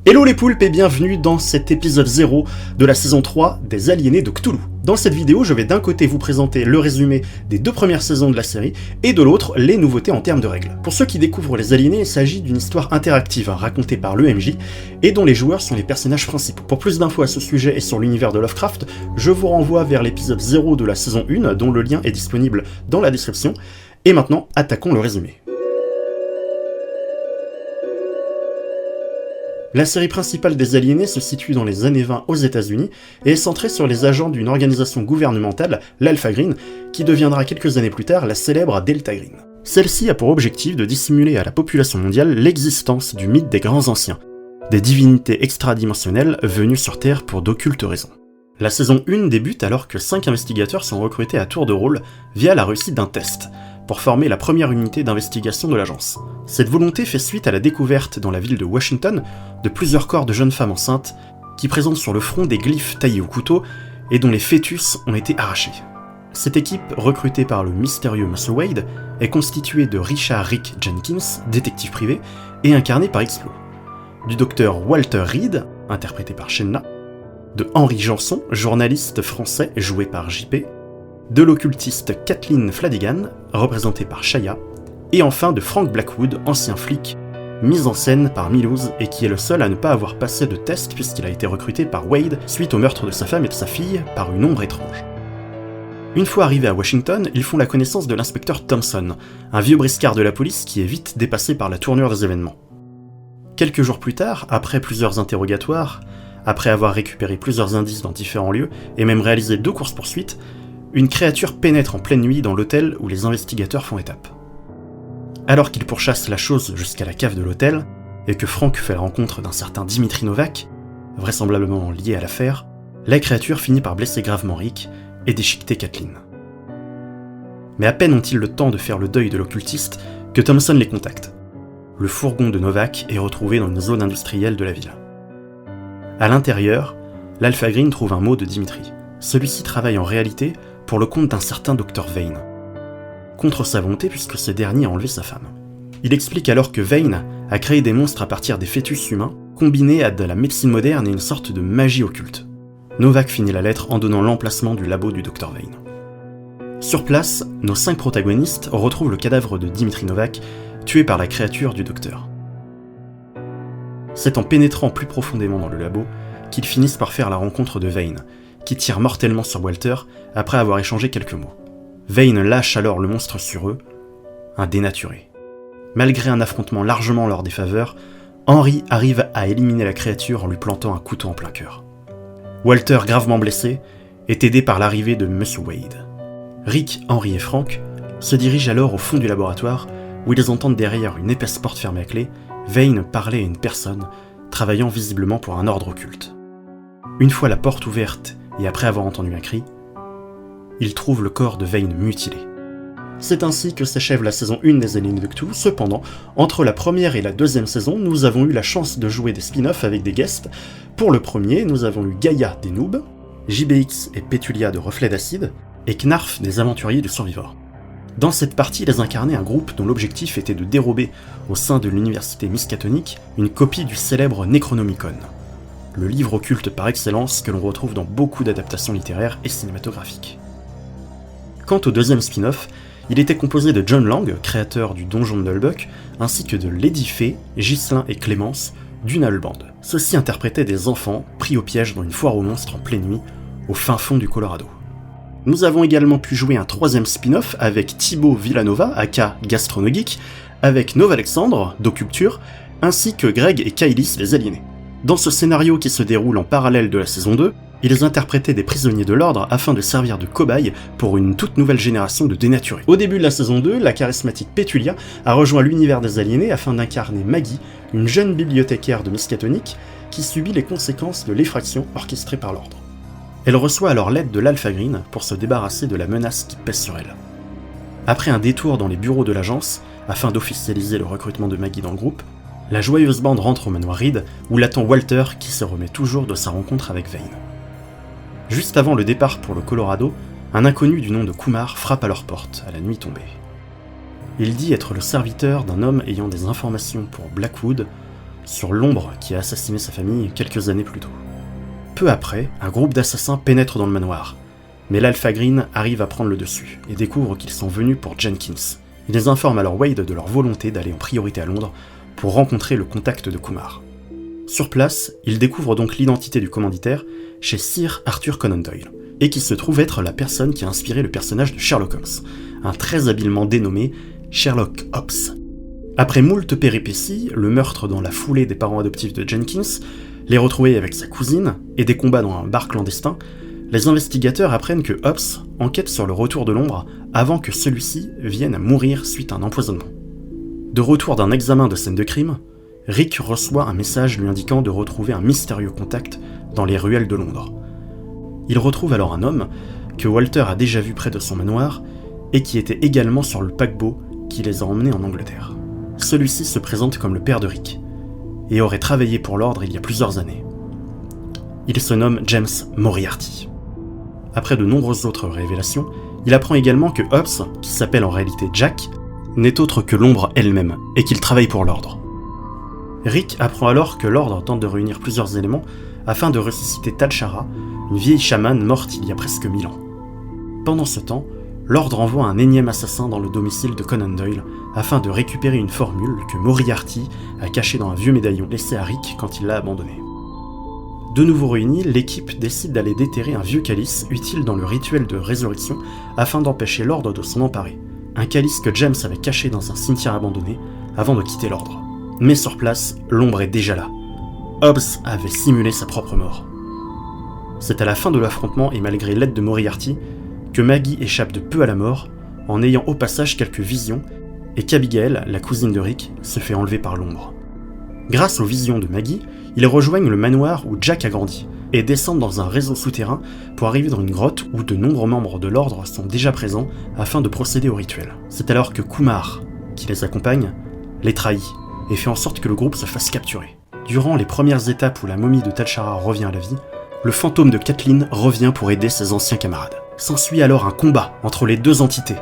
Hello les poulpes et bienvenue dans cet épisode 0 de la saison 3 des Aliénés de Cthulhu. Dans cette vidéo, je vais d'un côté vous présenter le résumé des 2 premières saisons de la série, et de l'autre, les nouveautés en termes de règles. Pour ceux qui découvrent les Aliénés, il s'agit d'une histoire interactive racontée par l'EMJ, et dont les joueurs sont les personnages principaux. Pour plus d'infos à ce sujet et sur l'univers de Lovecraft, je vous renvoie vers l'épisode 0 de la saison 1, dont le lien est disponible dans la description. Et maintenant, attaquons le résumé. La série principale des Aliénés se situe dans les années 20 aux États-Unis et est centrée sur les agents d'une organisation gouvernementale, l'Alpha Green, qui deviendra quelques années plus tard la célèbre Delta Green. Celle-ci a pour objectif de dissimuler à la population mondiale l'existence du mythe des grands anciens, des divinités extradimensionnelles venues sur Terre pour d'occultes raisons. La saison 1 débute alors que 5 investigateurs sont recrutés à tour de rôle via la réussite d'un test, pour former la première unité d'investigation de l'agence. Cette volonté fait suite à la découverte dans la ville de Washington de plusieurs corps de jeunes femmes enceintes qui présentent sur le front des glyphes taillés au couteau et dont les fœtus ont été arrachés. Cette équipe, recrutée par le mystérieux Muscle Wade, est constituée de Richard Rick Jenkins, détective privé, et incarné par X-Flo, du docteur Walter Reed, interprété par Shenna, de Henri Janson, journaliste français joué par JP, de l'occultiste Kathleen Fladigan, représentée par Shaya, et enfin de Frank Blackwood, ancien flic, mis en scène par Milouz et qui est le seul à ne pas avoir passé de test puisqu'il a été recruté par Wade suite au meurtre de sa femme et de sa fille par une ombre étrange. Une fois arrivés à Washington, ils font la connaissance de l'inspecteur Thompson, un vieux briscard de la police qui est vite dépassé par la tournure des événements. Quelques jours plus tard, après plusieurs interrogatoires, après avoir récupéré plusieurs indices dans différents lieux et même réalisé 2 courses-poursuites, une créature pénètre en pleine nuit dans l'hôtel où les investigateurs font étape. Alors qu'ils pourchassent la chose jusqu'à la cave de l'hôtel, et que Frank fait la rencontre d'un certain Dimitri Novak, vraisemblablement lié à l'affaire, la créature finit par blesser gravement Rick et déchiqueter Kathleen. Mais à peine ont-ils le temps de faire le deuil de l'occultiste que Thompson les contacte. Le fourgon de Novak est retrouvé dans une zone industrielle de la ville. À l'intérieur, l'Alpha Green trouve un mot de Dimitri. Celui-ci travaille en réalité pour le compte d'un certain Dr Vane, contre sa volonté puisque ce dernier a enlevé sa femme. Il explique alors que Vane a créé des monstres à partir des fœtus humains, combinés à de la médecine moderne et une sorte de magie occulte. Novak finit la lettre en donnant l'emplacement du labo du Dr Vane. Sur place, nos 5 protagonistes retrouvent le cadavre de Dimitri Novak, tué par la créature du docteur. C'est en pénétrant plus profondément dans le labo qu'ils finissent par faire la rencontre de Vane, qui tire mortellement sur Walter après avoir échangé quelques mots. Vane lâche alors le monstre sur eux, un dénaturé. Malgré un affrontement largement en leur défaveur, Henry arrive à éliminer la créature en lui plantant un couteau en plein cœur. Walter, gravement blessé, est aidé par l'arrivée de Muscle Wade. Rick, Henry et Frank se dirigent alors au fond du laboratoire où ils entendent derrière une épaisse porte fermée à clé Vane parler à une personne travaillant visiblement pour un ordre occulte. Une fois la porte ouverte et après avoir entendu un cri, ils trouvent le corps de Vane mutilé. C'est ainsi que s'achève la saison 1 des Aliénés de Cthulhu. Cependant, entre la première et la deuxième saison, nous avons eu la chance de jouer des spin-offs avec des guests. Pour le premier, nous avons eu Gaïa des Noobs, JBX et Pétulia de Reflets d'Acide, et Knarf des Aventuriers du Survivor. Dans cette partie, ils incarnaient un groupe dont l'objectif était de dérober, au sein de l'université miskatonique, une copie du célèbre Necronomicon, le livre occulte par excellence que l'on retrouve dans beaucoup d'adaptations littéraires et cinématographiques. Quant au deuxième spin-off, il était composé de John Lang, créateur du Donjon de Nullbuck, ainsi que de Lady Fée, Ghislain et Clémence, du Nullband. Ceux-ci interprétaient des enfants pris au piège dans une foire aux monstres en pleine nuit, au fin fond du Colorado. Nous avons également pu jouer un troisième spin-off avec Thibaut Villanova, aka Gastronogeek, avec Nova Alexandre, d'Occulture, ainsi que Greg et Kailis les Aliénés. Dans ce scénario qui se déroule en parallèle de la saison 2, ils interprétaient des prisonniers de l'ordre afin de servir de cobayes pour une toute nouvelle génération de dénaturés. Au début de la saison 2, la charismatique Pétulia a rejoint l'univers des Aliénés afin d'incarner Maggie, une jeune bibliothécaire de Miskatonic qui subit les conséquences de l'effraction orchestrée par l'ordre. Elle reçoit alors l'aide de l'Alpha Green pour se débarrasser de la menace qui pèse sur elle. Après un détour dans les bureaux de l'agence, afin d'officialiser le recrutement de Maggie dans le groupe, la joyeuse bande rentre au manoir Reed, où l'attend Walter qui se remet toujours de sa rencontre avec Vane. Juste avant le départ pour le Colorado, un inconnu du nom de Kumar frappe à leur porte, à la nuit tombée. Il dit être le serviteur d'un homme ayant des informations pour Blackwood, sur l'ombre qui a assassiné sa famille quelques années plus tôt. Peu après, un groupe d'assassins pénètre dans le manoir, mais l'Alpha Green arrive à prendre le dessus et découvre qu'ils sont venus pour Jenkins. Ils les informent alors Wade de leur volonté d'aller en priorité à Londres pour rencontrer le contact de Kumar. Sur place, ils découvrent donc l'identité du commanditaire chez Sir Arthur Conan Doyle, et qui se trouve être la personne qui a inspiré le personnage de Sherlock Holmes, un très habilement dénommé Sherlock Hobbs. Après moult péripéties, le meurtre dans la foulée des parents adoptifs de Jenkins, les retrouvailles avec sa cousine et des combats dans un bar clandestin, les investigateurs apprennent que Hobbs enquête sur le retour de l'ombre avant que celui-ci vienne à mourir suite à un empoisonnement. De retour d'un examen de scène de crime, Rick reçoit un message lui indiquant de retrouver un mystérieux contact dans les ruelles de Londres. Il retrouve alors un homme que Walter a déjà vu près de son manoir et qui était également sur le paquebot qui les a emmenés en Angleterre. Celui-ci se présente comme le père de Rick et aurait travaillé pour l'ordre il y a plusieurs années. Il se nomme James Moriarty. Après de nombreuses autres révélations, il apprend également que Hobbs, qui s'appelle en réalité Jack, n'est autre que l'ombre elle-même et qu'il travaille pour l'ordre. Rick apprend alors que l'ordre tente de réunir plusieurs éléments afin de ressusciter Tal Shara, une vieille chamane morte il y a presque 1000 ans. Pendant ce temps, l'ordre envoie un énième assassin dans le domicile de Conan Doyle afin de récupérer une formule que Moriarty a cachée dans un vieux médaillon laissé à Rick quand il l'a abandonné. De nouveau réunis, l'équipe décide d'aller déterrer un vieux calice utile dans le rituel de résurrection afin d'empêcher l'ordre de s'en emparer. Un calice que James avait caché dans un cimetière abandonné avant de quitter l'ordre. Mais sur place, l'ombre est déjà là. Hobbs avait simulé sa propre mort. C'est à la fin de l'affrontement et malgré l'aide de Moriarty que Maggie échappe de peu à la mort en ayant au passage quelques visions et qu'Abigail, la cousine de Rick, se fait enlever par l'ombre. Grâce aux visions de Maggie, ils rejoignent le manoir où Jack a grandi et descendent dans un réseau souterrain pour arriver dans une grotte où de nombreux membres de l'ordre sont déjà présents afin de procéder au rituel. C'est alors que Kumar, qui les accompagne, les trahit et fait en sorte que le groupe se fasse capturer. Durant les premières étapes où la momie de Tal Shara revient à la vie, le fantôme de Kathleen revient pour aider ses anciens camarades. S'ensuit alors un combat entre les deux entités.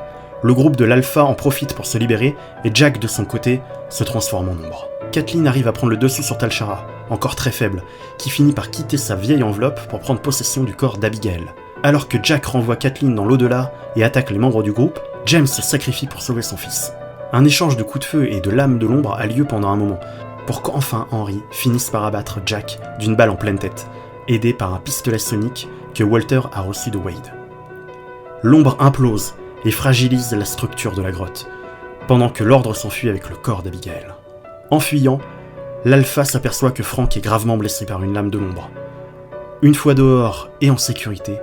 Le groupe de l'Alpha en profite pour se libérer et Jack de son côté se transforme en ombre. Kathleen arrive à prendre le dessus sur Tal Shara, encore très faible, qui finit par quitter sa vieille enveloppe pour prendre possession du corps d'Abigail. Alors que Jack renvoie Kathleen dans l'au-delà et attaque les membres du groupe, James se sacrifie pour sauver son fils. Un échange de coups de feu et de lames de l'ombre a lieu pendant un moment, pour qu'enfin Henry finisse par abattre Jack d'une balle en pleine tête, aidé par un pistolet sonique que Walter a reçu de Wade. L'ombre implose et fragilise la structure de la grotte, pendant que l'ordre s'enfuit avec le corps d'Abigail. En fuyant, l'Alpha s'aperçoit que Frank est gravement blessé par une lame de l'ombre. Une fois dehors et en sécurité,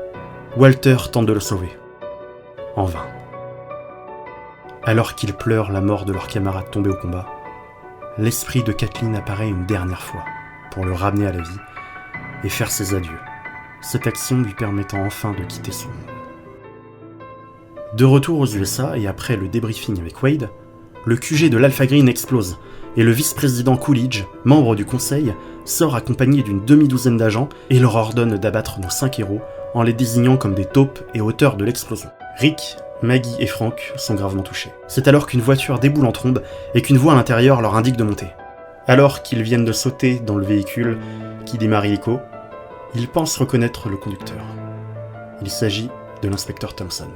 Walter tente de le sauver. En vain. Alors qu'ils pleurent la mort de leur camarade tombé au combat, l'esprit de Kathleen apparaît une dernière fois pour le ramener à la vie et faire ses adieux, cette action lui permettant enfin de quitter son monde. De retour aux USA et après le débriefing avec Wade, le QG de l'Alpha Green explose et le vice-président Coolidge, membre du conseil, sort accompagné d'une demi-douzaine d'agents et leur ordonne d'abattre nos 5 héros en les désignant comme des taupes et auteurs de l'explosion. Rick, Maggie et Frank sont gravement touchés. C'est alors qu'une voiture déboule en trombe et qu'une voix à l'intérieur leur indique de monter. Alors qu'ils viennent de sauter dans le véhicule qui démarre illico, ils pensent reconnaître le conducteur. Il s'agit de l'inspecteur Thompson.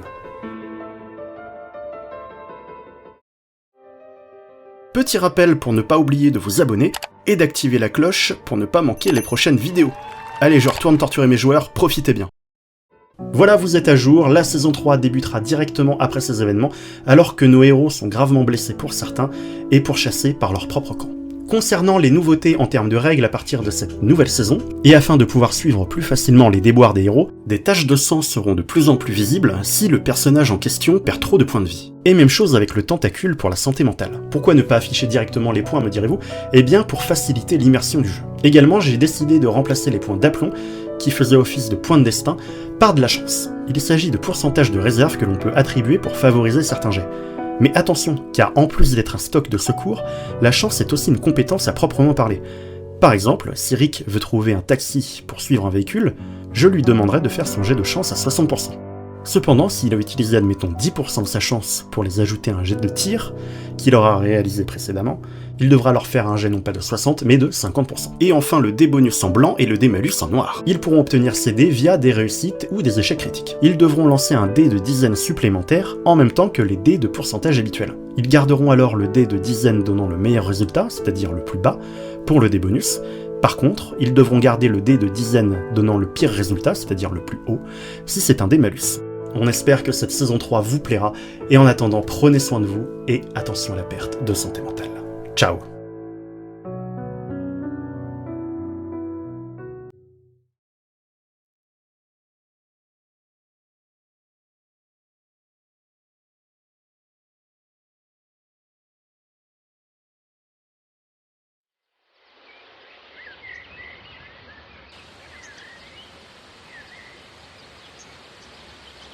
Petit rappel pour ne pas oublier de vous abonner et d'activer la cloche pour ne pas manquer les prochaines vidéos. Allez, je retourne torturer mes joueurs, profitez bien. Voilà, vous êtes à jour, la saison 3 débutera directement après ces événements, alors que nos héros sont gravement blessés pour certains et pourchassés par leur propre camp. Concernant les nouveautés en termes de règles à partir de cette nouvelle saison, et afin de pouvoir suivre plus facilement les déboires des héros, des taches de sang seront de plus en plus visibles si le personnage en question perd trop de points de vie. Et même chose avec le tentacule pour la santé mentale. Pourquoi ne pas afficher directement les points, me direz-vous? Eh bien pour faciliter l'immersion du jeu. Également, j'ai décidé de remplacer les points d'aplomb, qui faisaient office de points de destin, par de la chance. Il s'agit de pourcentages de réserve que l'on peut attribuer pour favoriser certains jets. Mais attention, car en plus d'être un stock de secours, la chance est aussi une compétence à proprement parler. Par exemple, si Rick veut trouver un taxi pour suivre un véhicule, je lui demanderai de faire son jet de chance à 60%. Cependant, s'il a utilisé, admettons, 10% de sa chance pour les ajouter à un jet de tir qu'il aura réalisé précédemment, il devra leur faire un jet non pas de 60, mais de 50%. Et enfin, le dé bonus en blanc et le dé malus en noir. Ils pourront obtenir ces dés via des réussites ou des échecs critiques. Ils devront lancer un dé de dizaines supplémentaire en même temps que les dés de pourcentage habituels. Ils garderont alors le dé de dizaines donnant le meilleur résultat, c'est-à-dire le plus bas, pour le dé bonus. Par contre, ils devront garder le dé de dizaines donnant le pire résultat, c'est-à-dire le plus haut, si c'est un dé malus. On espère que cette saison 3 vous plaira, et en attendant, prenez soin de vous, et attention à la perte de santé mentale. Ciao.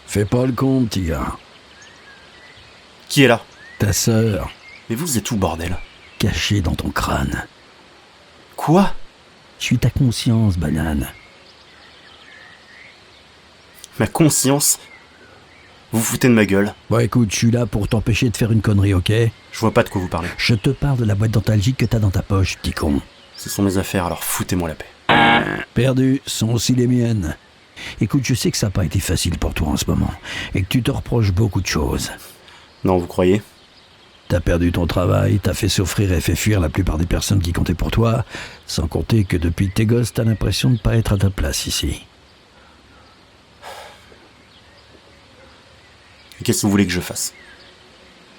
Fais pas le con, petit gars. Qui est là? Ta sœur, Mais vous êtes où, bordel? cachée dans ton crâne. Quoi? Je suis ta conscience, banane. Ma conscience? Vous vous foutez de ma gueule? Bon, écoute, je suis là pour t'empêcher de faire une connerie, ok? Je vois pas de quoi vous parlez. Je te parle de la boîte dentalgique que t'as dans ta poche, petit con. Ce sont mes affaires, alors foutez-moi la paix. Perdu, sont aussi les miennes. Écoute, je sais que ça n'a pas été facile pour toi en ce moment, et que tu te reproches beaucoup de choses. Non, vous croyez? T'as perdu ton travail, t'as fait souffrir et fait fuir la plupart des personnes qui comptaient pour toi, sans compter que depuis tes gosses, t'as l'impression de pas être à ta place ici. Et qu'est-ce que vous voulez que je fasse?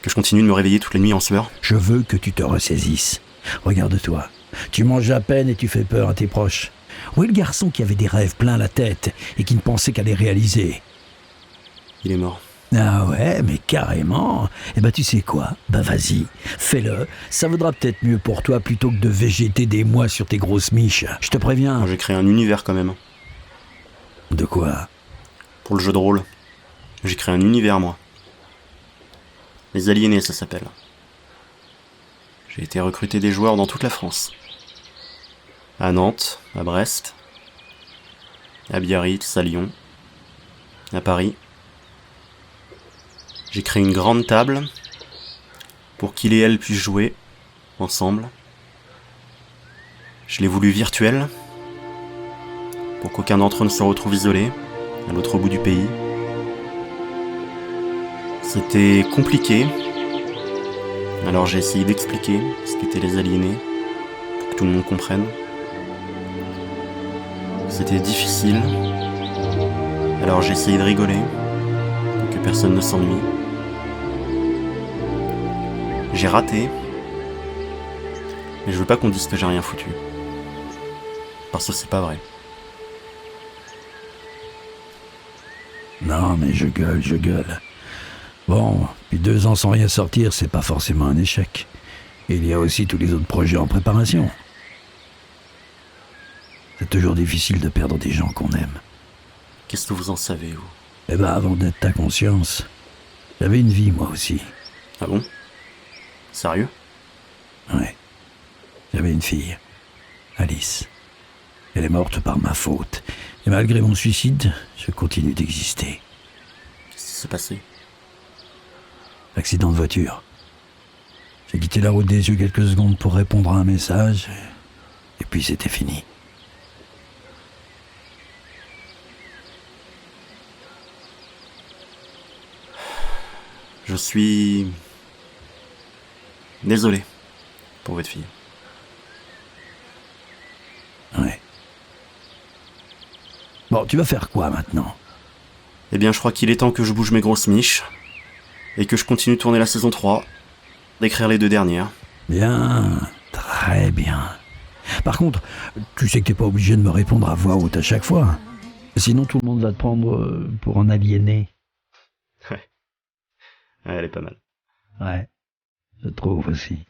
Que je continue de me réveiller toutes les nuits en sueur? Je veux que tu te ressaisisses. Regarde-toi. Tu manges à peine et tu fais peur à tes proches. Où est le garçon qui avait des rêves plein la tête et qui ne pensait qu'à les réaliser? Il est mort. Ah ouais, mais carrément. Eh ben tu sais quoi? Bah vas-y, fais-le. Ça vaudra peut-être mieux pour toi plutôt que de végéter des mois sur tes grosses miches. Je te préviens. Moi, j'ai créé un univers quand même. De quoi? Pour le jeu de rôle. J'ai créé un univers, moi. Les Aliénés, ça s'appelle. J'ai été recruter des joueurs dans toute la France. À Nantes, à Brest, à Biarritz, à Lyon, à Paris. J'ai créé une grande table pour qu'il et elle puissent jouer ensemble. Je l'ai voulu virtuelle pour qu'aucun d'entre eux ne se retrouve isolé à l'autre bout du pays. C'était compliqué, alors j'ai essayé d'expliquer ce qu'étaient les aliénés pour que tout le monde comprenne. C'était difficile, alors j'ai essayé de rigoler pour que personne ne s'ennuie. J'ai raté, mais je veux pas qu'on dise que j'ai rien foutu. Parce que c'est pas vrai. Non, mais je gueule. Bon, puis 2 ans sans rien sortir, c'est pas forcément un échec. Il y a aussi tous les autres projets en préparation. C'est toujours difficile de perdre des gens qu'on aime. Qu'est-ce que vous en savez, vous? Eh ben, avant d'être ta conscience, j'avais une vie, moi aussi. Ah bon? Sérieux? Ouais. J'avais une fille, Alice. Elle est morte par ma faute. Et malgré mon suicide, je continue d'exister. Qu'est-ce qui s'est passé? Accident de voiture. J'ai quitté la route des yeux quelques secondes pour répondre à un message, et puis c'était fini. Je suis... désolé pour votre fille. Ouais. Bon, tu vas faire quoi maintenant? Eh bien, je crois qu'il est temps que je bouge mes grosses miches et que je continue de tourner la saison 3, d'écrire les 2 dernières. Bien, très bien. Par contre, tu sais que t'es pas obligé de me répondre à voix haute à chaque fois. Sinon, tout le monde va te prendre pour un aliéné. Ouais, elle est pas mal. Ouais, je trouve aussi.